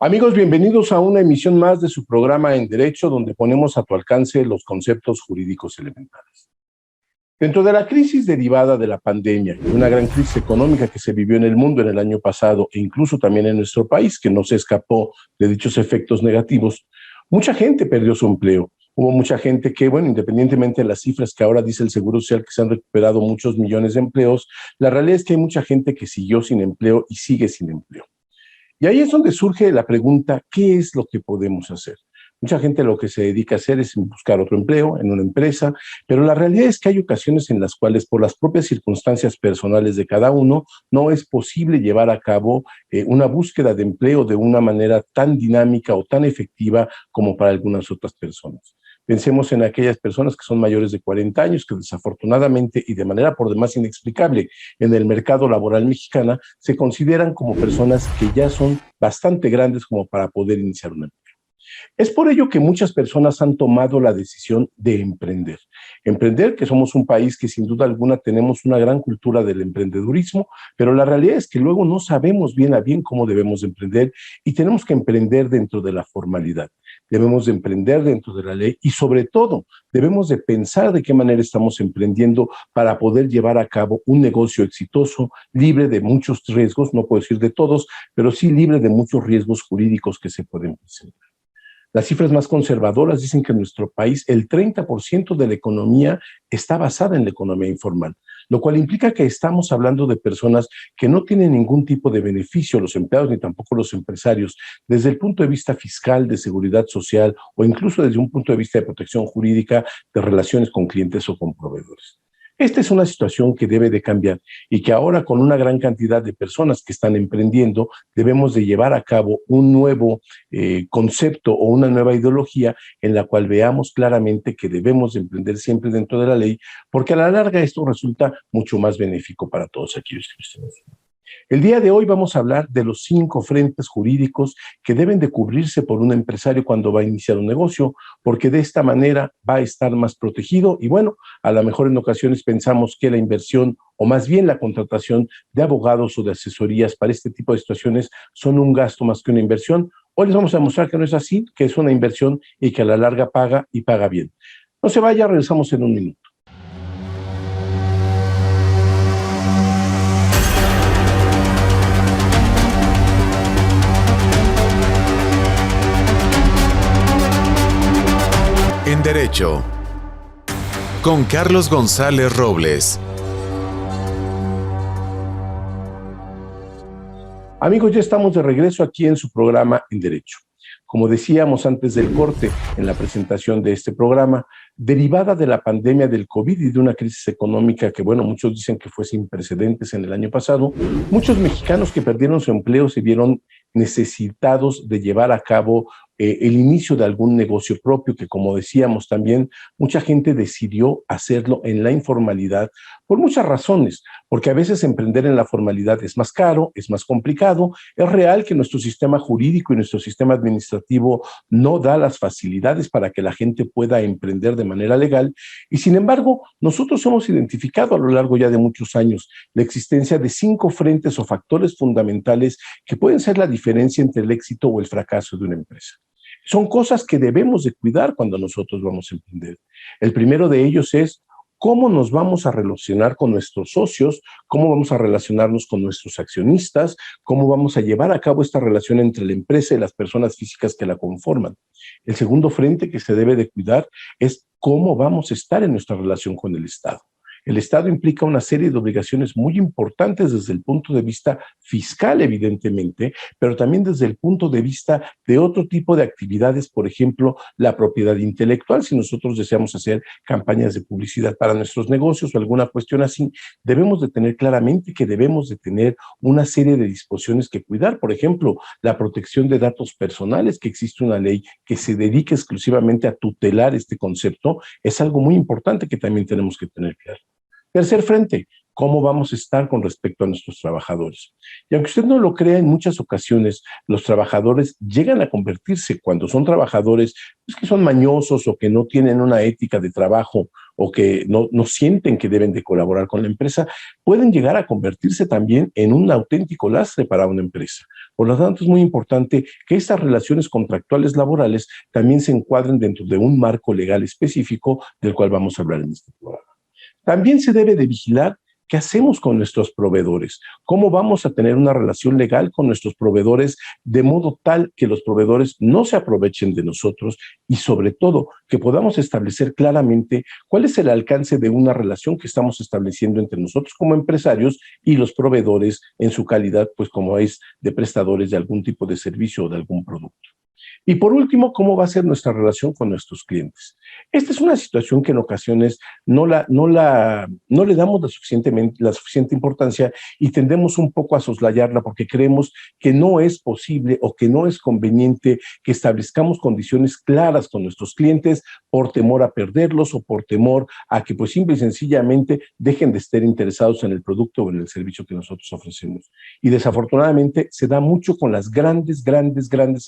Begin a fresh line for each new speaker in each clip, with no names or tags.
Amigos, bienvenidos a una emisión más de su programa En Derecho, donde ponemos a tu alcance los conceptos jurídicos elementales. Dentro de la crisis derivada de la pandemia y una gran crisis económica que se vivió en el mundo en el año pasado e incluso también en nuestro país, que no se escapó de dichos efectos negativos, mucha gente perdió su empleo. Hubo mucha gente que, bueno, independientemente de las cifras que ahora dice el Seguro Social, que se han recuperado muchos millones de empleos, la realidad es que hay mucha gente que siguió sin empleo y sigue sin empleo. Y ahí es donde surge la pregunta, ¿qué es lo que podemos hacer? Mucha gente lo que se dedica a hacer es buscar otro empleo en una empresa, pero la realidad es que hay ocasiones en las cuales, por las propias circunstancias personales de cada uno, no es posible llevar a cabo una búsqueda de empleo de una manera tan dinámica o tan efectiva como para algunas otras personas. Pensemos en aquellas personas que son mayores de 40 años, que desafortunadamente y de manera por demás inexplicable en el mercado laboral mexicano se consideran como personas que ya son bastante grandes como para poder iniciar un empleo. Es por ello que muchas personas han tomado la decisión de emprender. Emprender, que somos un país que sin duda alguna tenemos una gran cultura del emprendedurismo, pero la realidad es que luego no sabemos bien a bien cómo debemos emprender y tenemos que emprender dentro de la formalidad. Debemos de emprender dentro de la ley y sobre todo debemos de pensar de qué manera estamos emprendiendo para poder llevar a cabo un negocio exitoso, libre de muchos riesgos, no puedo decir de todos, pero sí libre de muchos riesgos jurídicos que se pueden presentar. Las cifras más conservadoras dicen que en nuestro país el 30% de la economía está basada en la economía informal, lo cual implica que estamos hablando de personas que no tienen ningún tipo de beneficio, los empleados ni tampoco los empresarios, desde el punto de vista fiscal, de seguridad social o incluso desde un punto de vista de protección jurídica, de relaciones con clientes o con proveedores. Esta es una situación que debe de cambiar y que ahora con una gran cantidad de personas que están emprendiendo debemos de llevar a cabo un nuevo concepto o una nueva ideología en la cual veamos claramente que debemos de emprender siempre dentro de la ley, porque a la larga esto resulta mucho más benéfico para todos aquellos que estén haciendo. El día de hoy vamos a hablar de los 5 frentes jurídicos que deben de cubrirse por un empresario cuando va a iniciar un negocio, porque de esta manera va a estar más protegido y bueno, a lo mejor en ocasiones pensamos que la inversión o más bien la contratación de abogados o de asesorías para este tipo de situaciones son un gasto más que una inversión. Hoy les vamos a mostrar que no es así, que es una inversión y que a la larga paga y paga bien. No se vaya, regresamos en un minuto.
En Derecho, con Carlos González Robles.
Amigos, ya estamos de regreso aquí en su programa En Derecho. Como decíamos antes del corte en la presentación de este programa, derivada de la pandemia del COVID y de una crisis económica que, bueno, muchos dicen que fue sin precedentes en el año pasado, muchos mexicanos que perdieron su empleo se vieron necesitados de llevar a cabo el inicio de algún negocio propio, que como decíamos también, mucha gente decidió hacerlo en la informalidad por muchas razones, porque a veces emprender en la formalidad es más caro, es más complicado, es real que nuestro sistema jurídico y nuestro sistema administrativo no da las facilidades para que la gente pueda emprender de manera legal, y sin embargo, nosotros hemos identificado a lo largo ya de muchos años la existencia de 5 frentes o factores fundamentales que pueden ser la diferencia entre el éxito o el fracaso de una empresa. Son cosas que debemos de cuidar cuando nosotros vamos a emprender. El primero de ellos es cómo nos vamos a relacionar con nuestros socios, cómo vamos a relacionarnos con nuestros accionistas, cómo vamos a llevar a cabo esta relación entre la empresa y las personas físicas que la conforman. El segundo frente que se debe de cuidar es cómo vamos a estar en nuestra relación con el Estado. El Estado implica una serie de obligaciones muy importantes desde el punto de vista fiscal, evidentemente, pero también desde el punto de vista de otro tipo de actividades, por ejemplo, la propiedad intelectual. Si nosotros deseamos hacer campañas de publicidad para nuestros negocios o alguna cuestión así, debemos de tener claramente que debemos de tener una serie de disposiciones que cuidar. Por ejemplo, la protección de datos personales, que existe una ley que se dedica exclusivamente a tutelar este concepto, es algo muy importante que también tenemos que tener claro. Tercer frente, ¿cómo vamos a estar con respecto a nuestros trabajadores? Y aunque usted no lo crea, en muchas ocasiones los trabajadores llegan a convertirse, cuando son trabajadores pues, que son mañosos o que no tienen una ética de trabajo o que no sienten que deben de colaborar con la empresa, pueden llegar a convertirse también en un auténtico lastre para una empresa. Por lo tanto, es muy importante que estas relaciones contractuales laborales también se encuadren dentro de un marco legal específico del cual vamos a hablar en este programa. También se debe de vigilar qué hacemos con nuestros proveedores, cómo vamos a tener una relación legal con nuestros proveedores de modo tal que los proveedores no se aprovechen de nosotros y sobre todo que podamos establecer claramente cuál es el alcance de una relación que estamos estableciendo entre nosotros como empresarios y los proveedores en su calidad, pues como es de prestadores de algún tipo de servicio o de algún producto. Y por último, ¿cómo va a ser nuestra relación con nuestros clientes? Esta es una situación que en ocasiones no le damos la suficiente importancia y tendemos un poco a soslayarla porque creemos que no es posible o que no es conveniente que establezcamos condiciones claras con nuestros clientes por temor a perderlos o por temor a que pues simple y sencillamente dejen de estar interesados en el producto o en el servicio que nosotros ofrecemos. Y desafortunadamente se da mucho con las grandes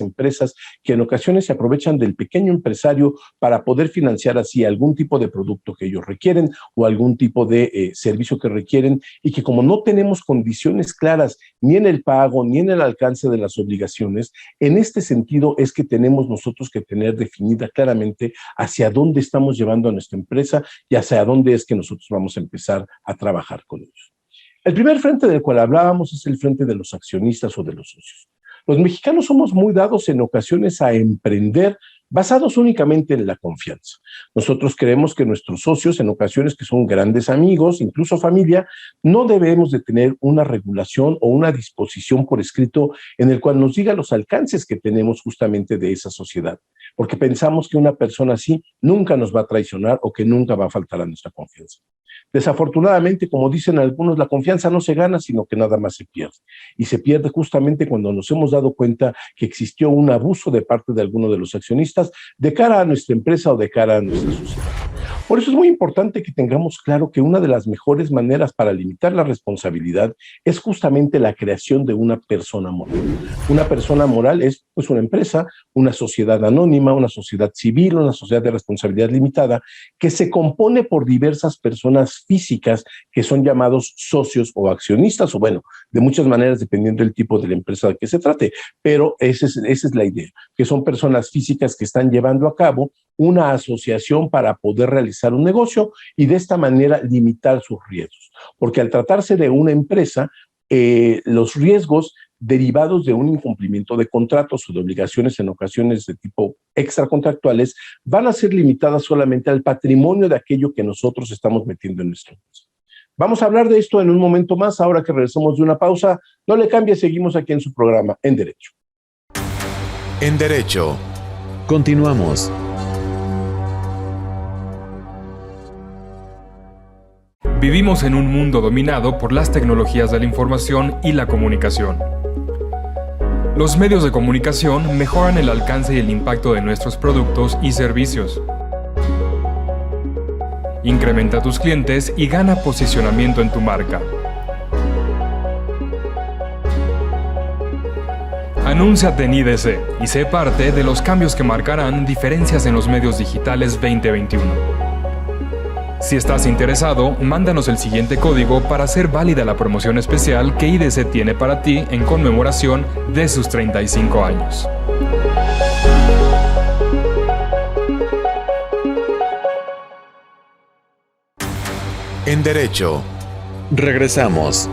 empresas que en ocasiones se aprovechan del pequeño empresario para poder financiar así algún tipo de producto que ellos requieren o algún tipo de servicio que requieren y que como no tenemos condiciones claras ni en el pago ni en el alcance de las obligaciones, en este sentido es que tenemos nosotros que tener definida claramente hacia dónde estamos llevando a nuestra empresa y hacia dónde es que nosotros vamos a empezar a trabajar con ellos. El primer frente del cual hablábamos es el frente de los accionistas o de los socios. Los mexicanos somos muy dados en ocasiones a emprender basados únicamente en la confianza. Nosotros creemos que nuestros socios, en ocasiones que son grandes amigos, incluso familia, no debemos de tener una regulación o una disposición por escrito en el cual nos diga los alcances que tenemos justamente de esa sociedad, porque pensamos que una persona así nunca nos va a traicionar o que nunca va a faltar a nuestra confianza. Desafortunadamente, como dicen algunos, la confianza no se gana, sino que nada más se pierde. Y se pierde justamente cuando nos hemos dado cuenta que existió un abuso de parte de alguno de los accionistas de cara a nuestra empresa o de cara a nuestra sociedad. Por eso es muy importante que tengamos claro que una de las mejores maneras para limitar la responsabilidad es justamente la creación de una persona moral. Una persona moral es pues una empresa, una sociedad anónima, una sociedad civil, una sociedad de responsabilidad limitada que se compone por diversas personas físicas que son llamados socios o accionistas o bueno, de muchas maneras dependiendo del tipo de la empresa de que se trate, pero esa es la idea, que son personas físicas que están llevando a cabo una asociación para poder realizar un negocio y de esta manera limitar sus riesgos. Porque al tratarse de una empresa, los riesgos derivados de un incumplimiento de contratos o de obligaciones en ocasiones de tipo extracontractuales van a ser limitadas solamente al patrimonio de aquello que nosotros estamos metiendo en nuestra empresa. Vamos a hablar de esto en un momento más, ahora que regresamos de una pausa. No le cambie, seguimos aquí en su programa En Derecho.
En Derecho. Continuamos.
Vivimos en un mundo dominado por las tecnologías de la información y la comunicación. Los medios de comunicación mejoran el alcance y el impacto de nuestros productos y servicios. Incrementa tus clientes y gana posicionamiento en tu marca. Anúnciate en IDC y sé parte de los cambios que marcarán diferencias en los medios digitales 2021. Si estás interesado, mándanos el siguiente código para hacer válida la promoción especial que IDC tiene para ti en conmemoración de sus 35 años.
En Derecho. Regresamos.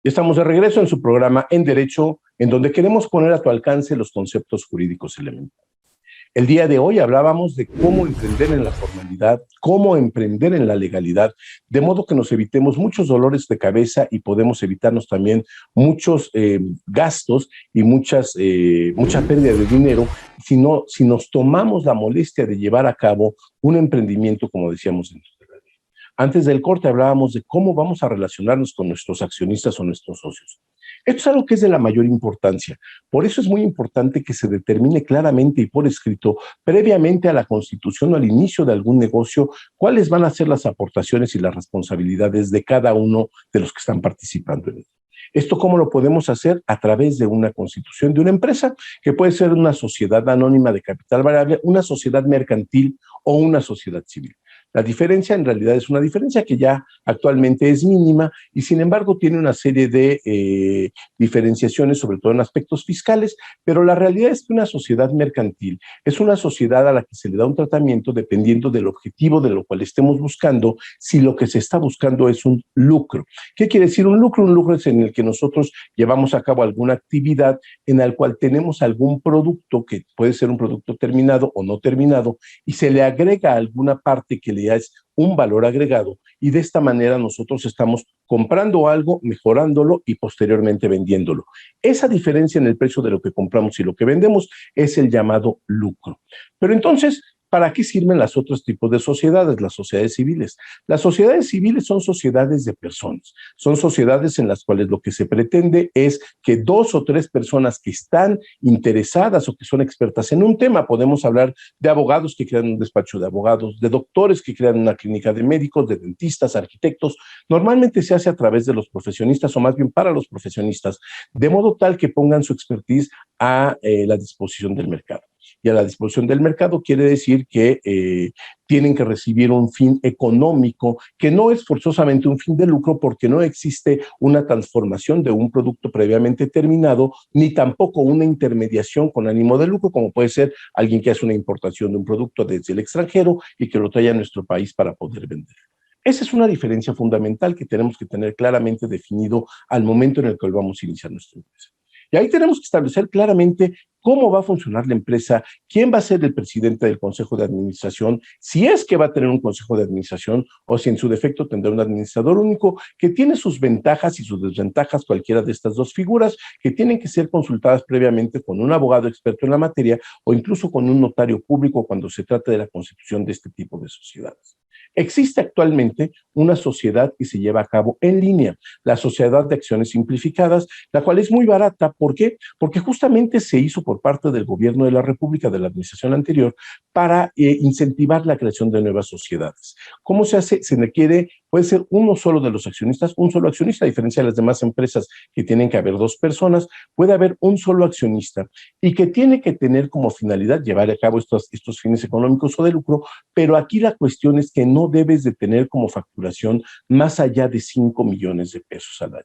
Estamos de regreso en su programa En Derecho, en donde queremos poner a tu alcance los conceptos jurídicos elementales. El día de hoy hablábamos de cómo emprender en la formalidad, cómo emprender en la legalidad, de modo que nos evitemos muchos dolores de cabeza y podemos evitarnos también muchos gastos y mucha pérdida de dinero si nos tomamos la molestia de llevar a cabo un emprendimiento, como decíamos en la ley. Antes del corte hablábamos de cómo vamos a relacionarnos con nuestros accionistas o nuestros socios. Esto es algo que es de la mayor importancia. Por eso es muy importante que se determine claramente y por escrito, previamente a la constitución o al inicio de algún negocio, cuáles van a ser las aportaciones y las responsabilidades de cada uno de los que están participando en él. ¿Esto cómo lo podemos hacer? A través de una constitución de una empresa, que puede ser una sociedad anónima de capital variable, una sociedad mercantil o una sociedad civil. La diferencia en realidad es una diferencia que ya actualmente es mínima y sin embargo tiene una serie de diferenciaciones, sobre todo en aspectos fiscales, pero la realidad es que una sociedad mercantil es una sociedad a la que se le da un tratamiento dependiendo del objetivo de lo cual estemos buscando, si lo que se está buscando es un lucro. ¿Qué quiere decir un lucro? Un lucro es en el que nosotros llevamos a cabo alguna actividad en la cual tenemos algún producto que puede ser un producto terminado o no terminado y se le agrega alguna parte que le es un valor agregado y de esta manera nosotros estamos comprando algo, mejorándolo y posteriormente vendiéndolo. Esa diferencia en el precio de lo que compramos y lo que vendemos es el llamado lucro. Pero entonces, ¿para qué sirven los otros tipos de sociedades, las sociedades civiles? Las sociedades civiles son sociedades de personas, son sociedades en las cuales lo que se pretende es que 2 o 3 personas que están interesadas o que son expertas en un tema, podemos hablar de abogados que crean un despacho de abogados, de doctores que crean una clínica de médicos, de dentistas, arquitectos, normalmente se hace a través de los profesionistas o más bien para los profesionistas, de modo tal que pongan su expertise a la disposición del mercado. Y a la disposición del mercado quiere decir que tienen que recibir un fin económico que no es forzosamente un fin de lucro porque no existe una transformación de un producto previamente terminado ni tampoco una intermediación con ánimo de lucro como puede ser alguien que hace una importación de un producto desde el extranjero y que lo trae a nuestro país para poder vender. Esa es una diferencia fundamental que tenemos que tener claramente definido al momento en el que vamos a iniciar nuestra empresa. Y ahí tenemos que establecer claramente cómo va a funcionar la empresa, quién va a ser el presidente del consejo de administración, si es que va a tener un consejo de administración o si en su defecto tendrá un administrador único que tiene sus ventajas y sus desventajas, cualquiera de estas dos figuras, que tienen que ser consultadas previamente con un abogado experto en la materia o incluso con un notario público cuando se trata de la constitución de este tipo de sociedades. Existe actualmente una sociedad que se lleva a cabo en línea, la Sociedad de Acciones Simplificadas, la cual es muy barata. ¿Por qué? Porque justamente se hizo por parte del gobierno de la República, de la administración anterior, para incentivar la creación de nuevas sociedades. ¿Cómo se hace? Se requiere, puede ser uno solo de los accionistas, un solo accionista, a diferencia de las demás empresas que tienen que haber 2 personas, puede haber un solo accionista y que tiene que tener como finalidad llevar a cabo estos fines económicos o de lucro, pero aquí la cuestión es que no debes de tener como facturación más allá de 5 millones de pesos al año.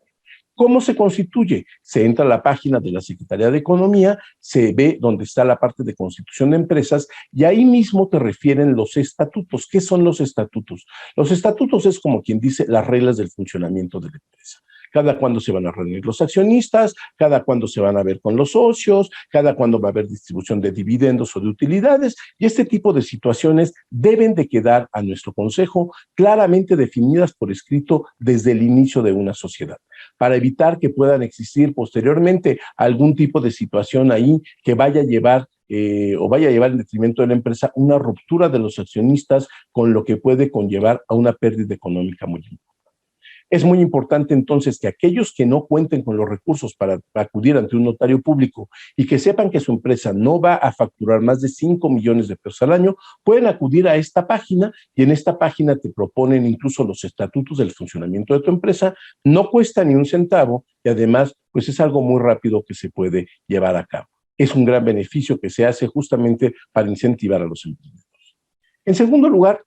¿Cómo se constituye? Se entra a la página de la Secretaría de Economía, se ve donde está la parte de constitución de empresas y ahí mismo te refieren los estatutos. ¿Qué son los estatutos? Los estatutos es como quien dice las reglas del funcionamiento de la empresa. Cada cuándo se van a reunir los accionistas, cada cuándo se van a ver con los socios, cada cuándo va a haber distribución de dividendos o de utilidades, y este tipo de situaciones deben de quedar a nuestro consejo claramente definidas por escrito desde el inicio de una sociedad, para evitar que puedan existir posteriormente algún tipo de situación ahí que vaya a llevar o vaya a llevar en detrimento de la empresa una ruptura de los accionistas con lo que puede conllevar a una pérdida económica muy importante. Es muy importante entonces que aquellos que no cuenten con los recursos para acudir ante un notario público y que sepan que su empresa no va a facturar más de 5 millones de pesos al año, pueden acudir a esta página y en esta página te proponen incluso los estatutos del funcionamiento de tu empresa, no cuesta ni un centavo y además pues es algo muy rápido que se puede llevar a cabo. Es un gran beneficio que se hace justamente para incentivar a los emprendedores. En segundo lugar,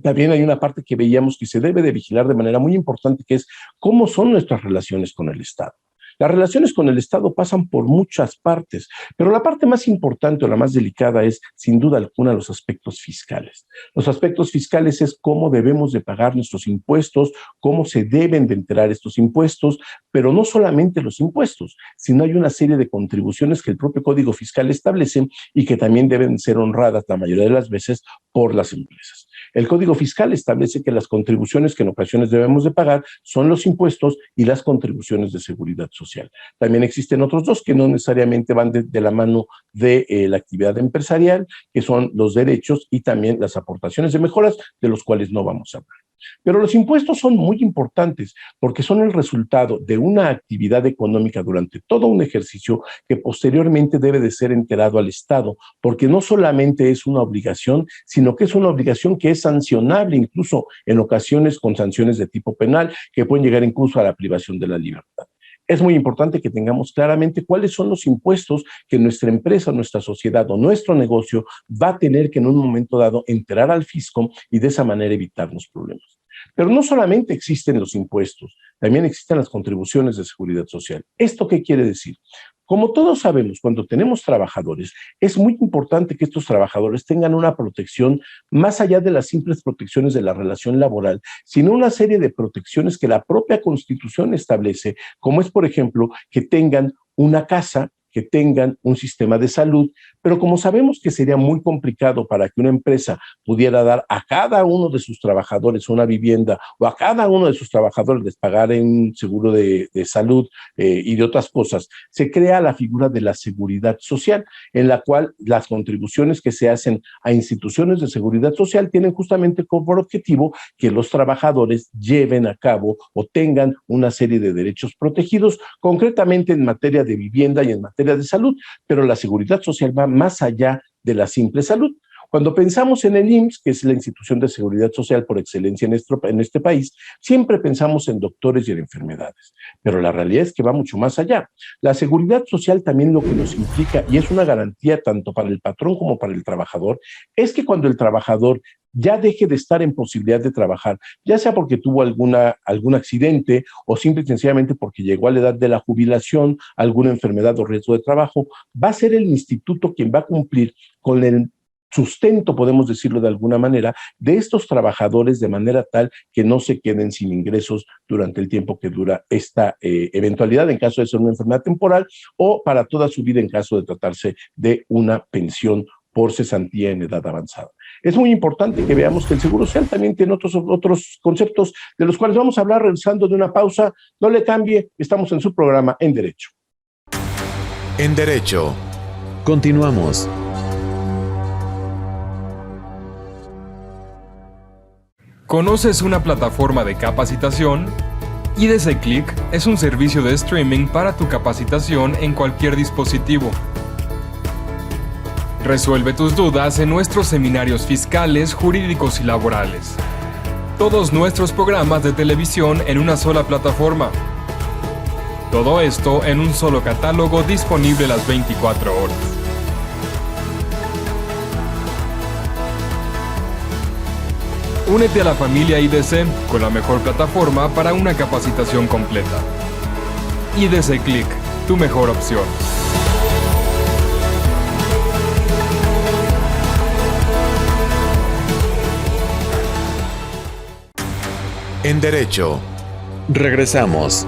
también hay una parte que veíamos que se debe de vigilar de manera muy importante, que es cómo son nuestras relaciones con el Estado. Las relaciones con el Estado pasan por muchas partes, pero la parte más importante o la más delicada es, sin duda alguna, los aspectos fiscales. Los aspectos fiscales es cómo debemos de pagar nuestros impuestos, cómo se deben de enterar estos impuestos, pero no solamente los impuestos, sino hay una serie de contribuciones que el propio Código Fiscal establece y que también deben ser honradas la mayoría de las veces por las empresas. El Código Fiscal establece que las contribuciones que en ocasiones debemos de pagar son los impuestos y las contribuciones de seguridad social. También existen otros dos que no necesariamente van de la mano de la actividad empresarial, que son los derechos y también las aportaciones de mejoras, de los cuales no vamos a hablar. Pero los impuestos son muy importantes porque son el resultado de una actividad económica durante todo un ejercicio que posteriormente debe de ser enterado al Estado, porque no solamente es una obligación, sino que es una obligación que es sancionable, incluso en ocasiones con sanciones de tipo penal, que pueden llegar incluso a la privación de la libertad. es muy importante que tengamos claramente cuáles son los impuestos que nuestra empresa, nuestra sociedad o nuestro negocio va a tener que en un momento dado enterar al fisco y de esa manera evitarnos problemas. Pero no solamente existen los impuestos, también existen las contribuciones de seguridad social. ¿Esto qué quiere decir? Como todos sabemos, cuando tenemos trabajadores, es muy importante que estos trabajadores tengan una protección más allá de las simples protecciones de la relación laboral, sino una serie de protecciones que la propia Constitución establece, como es, por ejemplo, que tengan una casa, que tengan un sistema de salud, pero como sabemos que sería muy complicado para que una empresa pudiera dar a cada uno de sus trabajadores una vivienda o a cada uno de sus trabajadores les pagar un seguro de salud y de otras cosas, se crea la figura de la seguridad social, en la cual las contribuciones que se hacen a instituciones de seguridad social tienen justamente por objetivo que los trabajadores lleven a cabo o tengan una serie de derechos protegidos, concretamente en materia de vivienda y en materia de salud, pero la seguridad social va más allá de la simple salud. Cuando pensamos en el IMSS, que es la institución de seguridad social por excelencia en este país, siempre pensamos en doctores y en enfermedades, pero la realidad es que va mucho más allá. La seguridad social también lo que nos implica, y es una garantía tanto para el patrón como para el trabajador, es que cuando el trabajador ya deje de estar en posibilidad de trabajar, ya sea porque tuvo algún accidente o simple y sencillamente porque llegó a la edad de la jubilación, alguna enfermedad o riesgo de trabajo, va a ser el instituto quien va a cumplir con el sustento, podemos decirlo de alguna manera, de estos trabajadores de manera tal que no se queden sin ingresos durante el tiempo que dura esta eventualidad en caso de ser una enfermedad temporal o para toda su vida en caso de tratarse de una pensión por cesantía en edad avanzada. Es muy importante que veamos que el Seguro Social también tiene otros conceptos de los cuales vamos a hablar regresando de una pausa. No le cambie, estamos en su programa En Derecho.
En Derecho. Continuamos.
¿Conoces una plataforma de capacitación? IDC Click es un servicio de streaming para tu capacitación en cualquier dispositivo. Resuelve tus dudas en nuestros seminarios fiscales, jurídicos y laborales. Todos nuestros programas de televisión en una sola plataforma. Todo esto en un solo catálogo disponible las 24 horas. Únete a la familia IDC con la mejor plataforma para una capacitación completa. IDC Click, tu mejor opción.
En Derecho. Regresamos.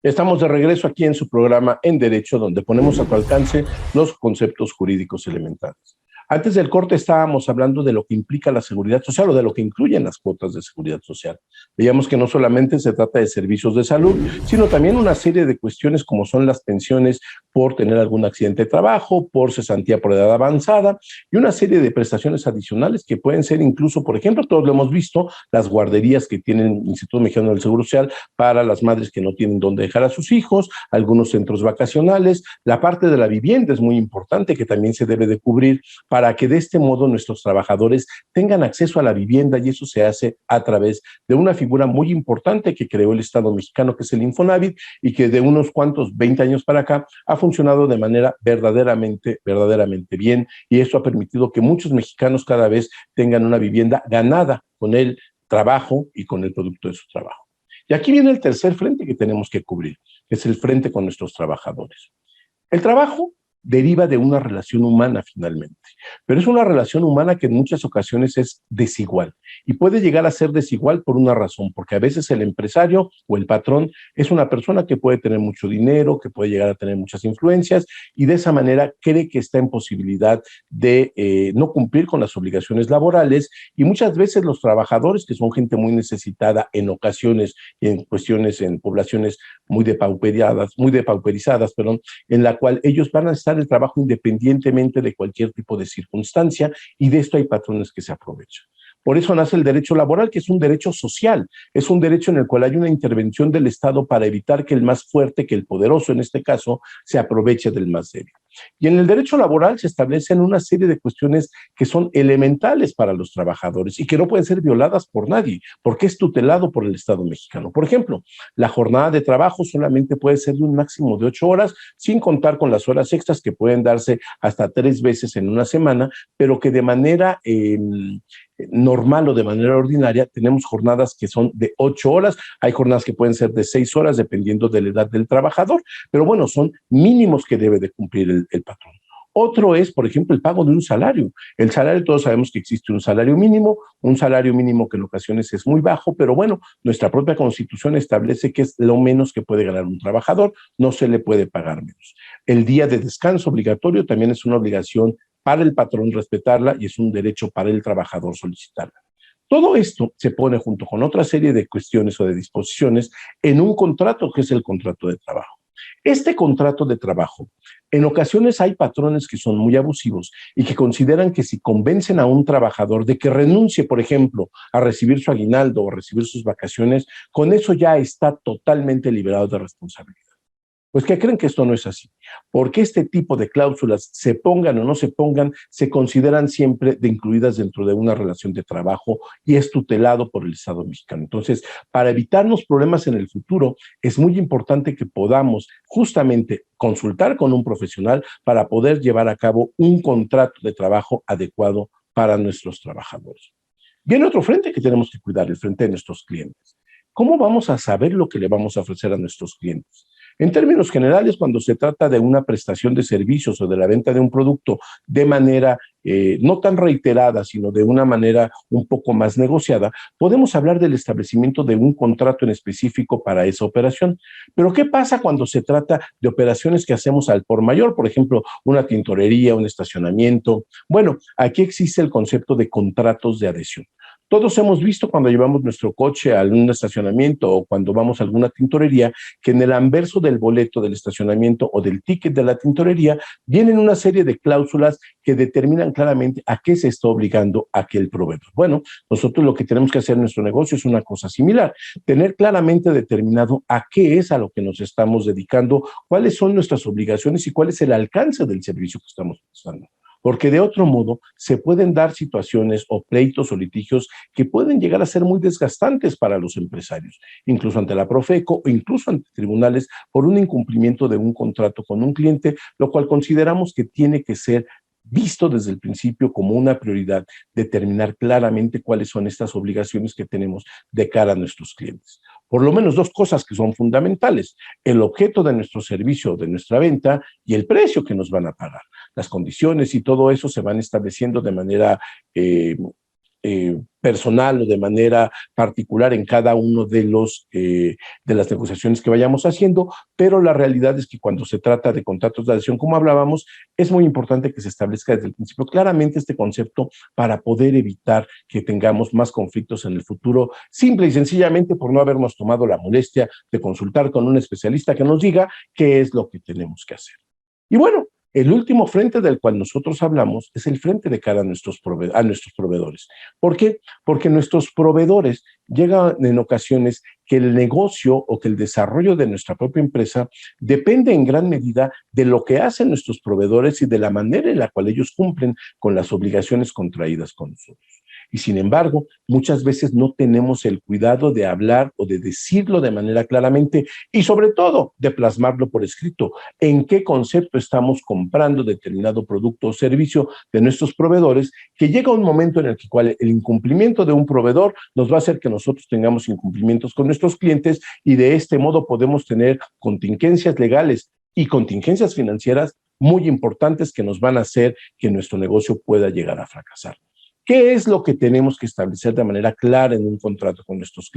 Estamos de regreso aquí en su programa En Derecho, donde ponemos a tu alcance los conceptos jurídicos elementales. Antes del corte estábamos hablando de lo que implica la seguridad social o de lo que incluyen las cuotas de seguridad social. Veíamos que no solamente se trata de servicios de salud, sino también una serie de cuestiones como son las pensiones por tener algún accidente de trabajo, por cesantía por edad avanzada y una serie de prestaciones adicionales que pueden ser incluso, por ejemplo, todos lo hemos visto, las guarderías que tiene el Instituto Mexicano del Seguro Social para las madres que no tienen dónde dejar a sus hijos, algunos centros vacacionales, la parte de la vivienda es muy importante que también se debe de cubrir para que de este modo nuestros trabajadores tengan acceso a la vivienda y eso se hace a través de una figura muy importante que creó el Estado mexicano, que es el Infonavit, y que de unos cuantos 20 años para acá ha funcionado de manera verdaderamente bien, y eso ha permitido que muchos mexicanos cada vez tengan una vivienda ganada con el trabajo y con el producto de su trabajo. Y aquí viene el tercer frente que tenemos que cubrir, que es el frente con nuestros trabajadores. El trabajo deriva de una relación humana finalmente, pero es una relación humana que en muchas ocasiones es desigual y puede llegar a ser desigual por una razón, porque a veces el empresario o el patrón es una persona que puede tener mucho dinero, que puede llegar a tener muchas influencias y de esa manera cree que está en posibilidad de no cumplir con las obligaciones laborales y muchas veces los trabajadores, que son gente muy necesitada en ocasiones y en cuestiones, en poblaciones muy depauperizadas, en la cual ellos van a estar el trabajo independientemente de cualquier tipo de circunstancia y de esto hay patrones que se aprovechan. Por eso nace el derecho laboral, que es un derecho social, es un derecho en el cual hay una intervención del Estado para evitar que el más fuerte, que el poderoso en este caso, se aproveche del más débil. Y en el derecho laboral se establecen una serie de cuestiones que son elementales para los trabajadores y que no pueden ser violadas por nadie, porque es tutelado por el Estado mexicano. Por ejemplo, la jornada de trabajo solamente puede ser de un máximo de 8 horas, sin contar con las horas extras que pueden darse hasta 3 veces en una semana, pero que de manera normal o de manera ordinaria tenemos jornadas que son de 8 horas, hay jornadas que pueden ser de 6 horas dependiendo de la edad del trabajador, pero bueno, son mínimos que debe de cumplir el patrón. Otro es, por ejemplo, el pago de un salario. El salario, todos sabemos que existe un salario mínimo que en ocasiones es muy bajo, pero bueno, nuestra propia Constitución establece que es lo menos que puede ganar un trabajador, no se le puede pagar menos. El día de descanso obligatorio también es una obligación para el patrón respetarla y es un derecho para el trabajador solicitarla. Todo esto se pone junto con otra serie de cuestiones o de disposiciones en un contrato que es el contrato de trabajo. Este contrato de trabajo, en ocasiones hay patrones que son muy abusivos y que consideran que si convencen a un trabajador de que renuncie, por ejemplo, a recibir su aguinaldo o a recibir sus vacaciones, con eso ya está totalmente liberado de responsabilidad. Pues que creen que esto no es así, porque este tipo de cláusulas, se pongan o no se pongan, se consideran siempre incluidas dentro de una relación de trabajo y es tutelado por el Estado mexicano. Entonces, para evitarnos problemas en el futuro, es muy importante que podamos justamente consultar con un profesional para poder llevar a cabo un contrato de trabajo adecuado para nuestros trabajadores. Viene otro frente que tenemos que cuidar, el frente de nuestros clientes. ¿Cómo vamos a saber lo que le vamos a ofrecer a nuestros clientes? En términos generales, cuando se trata de una prestación de servicios o de la venta de un producto de manera no tan reiterada, sino de una manera un poco más negociada, podemos hablar del establecimiento de un contrato en específico para esa operación. Pero ¿qué pasa cuando se trata de operaciones que hacemos al por mayor? Por ejemplo, una tintorería, un estacionamiento. Bueno, aquí existe el concepto de contratos de adhesión. Todos hemos visto cuando llevamos nuestro coche a algún estacionamiento o cuando vamos a alguna tintorería que en el anverso del boleto del estacionamiento o del ticket de la tintorería vienen una serie de cláusulas que determinan claramente a qué se está obligando aquel proveedor. Bueno, nosotros lo que tenemos que hacer en nuestro negocio es una cosa similar, tener claramente determinado a qué es a lo que nos estamos dedicando, cuáles son nuestras obligaciones y cuál es el alcance del servicio que estamos prestando. Porque de otro modo se pueden dar situaciones o pleitos o litigios que pueden llegar a ser muy desgastantes para los empresarios, incluso ante la Profeco o incluso ante tribunales por un incumplimiento de un contrato con un cliente, lo cual consideramos que tiene que ser visto desde el principio como una prioridad, determinar claramente cuáles son estas obligaciones que tenemos de cara a nuestros clientes. Por lo menos dos cosas que son fundamentales: el objeto de nuestro servicio o de nuestra venta y el precio que nos van a pagar. Las condiciones y todo eso se van estableciendo de manera personal o de manera particular en cada uno de las negociaciones que vayamos haciendo, pero la realidad es que cuando se trata de contratos de adhesión, como hablábamos, es muy importante que se establezca desde el principio claramente este concepto para poder evitar que tengamos más conflictos en el futuro, simple y sencillamente por no habernos tomado la molestia de consultar con un especialista que nos diga qué es lo que tenemos que hacer. Y bueno, el último frente del cual nosotros hablamos es el frente de cara a nuestros proveedores. ¿Por qué? Porque nuestros proveedores llegan en ocasiones que el negocio o que el desarrollo de nuestra propia empresa depende en gran medida de lo que hacen nuestros proveedores y de la manera en la cual ellos cumplen con las obligaciones contraídas con nosotros. Y sin embargo, muchas veces no tenemos el cuidado de hablar o de decirlo de manera claramente y sobre todo de plasmarlo por escrito. ¿En qué concepto estamos comprando determinado producto o servicio de nuestros proveedores? Que llega un momento en el que el incumplimiento de un proveedor nos va a hacer que nosotros tengamos incumplimientos con nuestros clientes y de este modo podemos tener contingencias legales y contingencias financieras muy importantes que nos van a hacer que nuestro negocio pueda llegar a fracasar. ¿Qué es lo que tenemos que establecer de manera clara en un contrato con nuestros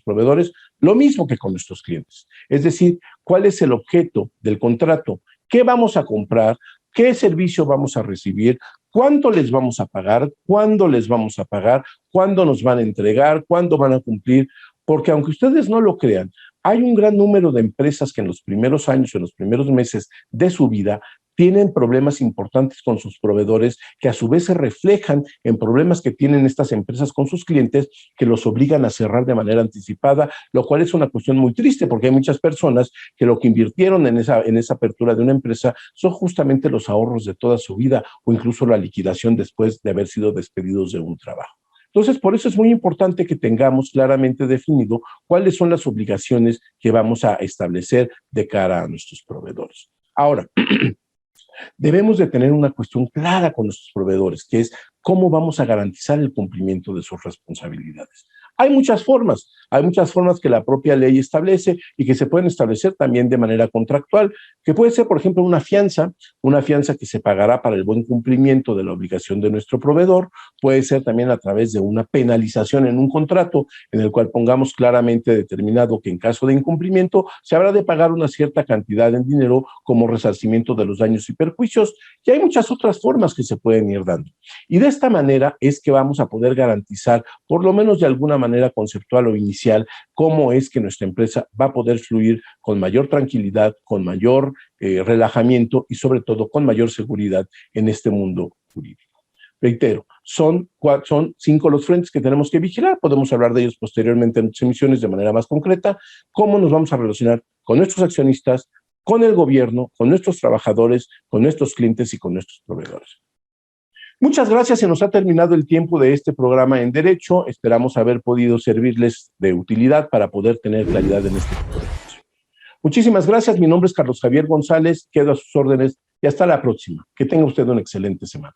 proveedores? Lo mismo que con nuestros clientes. Es decir, ¿cuál es el objeto del contrato? ¿Qué vamos a comprar? ¿Qué servicio vamos a recibir? ¿Cuánto les vamos a pagar? ¿Cuándo les vamos a pagar? ¿Cuándo nos van a entregar? ¿Cuándo van a cumplir? Porque aunque ustedes no lo crean, hay un gran número de empresas que en los primeros años, en los primeros meses de su vida, tienen problemas importantes con sus proveedores que a su vez se reflejan en problemas que tienen estas empresas con sus clientes que los obligan a cerrar de manera anticipada, lo cual es una cuestión muy triste porque hay muchas personas que lo que invirtieron en esa apertura de una empresa son justamente los ahorros de toda su vida o incluso la liquidación después de haber sido despedidos de un trabajo. Entonces, por eso es muy importante que tengamos claramente definido cuáles son las obligaciones que vamos a establecer de cara a nuestros proveedores. Ahora, debemos de tener una cuestión clara con nuestros proveedores, que es cómo vamos a garantizar el cumplimiento de sus responsabilidades. Hay muchas formas que la propia ley establece y que se pueden establecer también de manera contractual, que puede ser, por ejemplo, una fianza que se pagará para el buen cumplimiento de la obligación de nuestro proveedor, puede ser también a través de una penalización en un contrato en el cual pongamos claramente determinado que en caso de incumplimiento se habrá de pagar una cierta cantidad en dinero como resarcimiento de los daños y perjuicios, y hay muchas otras formas que se pueden ir dando. Y de esta manera es que vamos a poder garantizar, por lo menos de alguna manera conceptual o inicial, cómo es que nuestra empresa va a poder fluir con mayor tranquilidad, con mayor relajamiento y sobre todo con mayor seguridad en este mundo jurídico. Reitero, son 5 los frentes que tenemos que vigilar, podemos hablar de ellos posteriormente en nuestras emisiones de manera más concreta, cómo nos vamos a relacionar con nuestros accionistas, con el gobierno, con nuestros trabajadores, con nuestros clientes y con nuestros proveedores. Muchas gracias, se nos ha terminado el tiempo de este programa en Derecho. Esperamos haber podido servirles de utilidad para poder tener claridad en este tipo de cosas. Muchísimas gracias, mi nombre es Carlos Javier González, quedo a sus órdenes y hasta la próxima. Que tenga usted una excelente semana.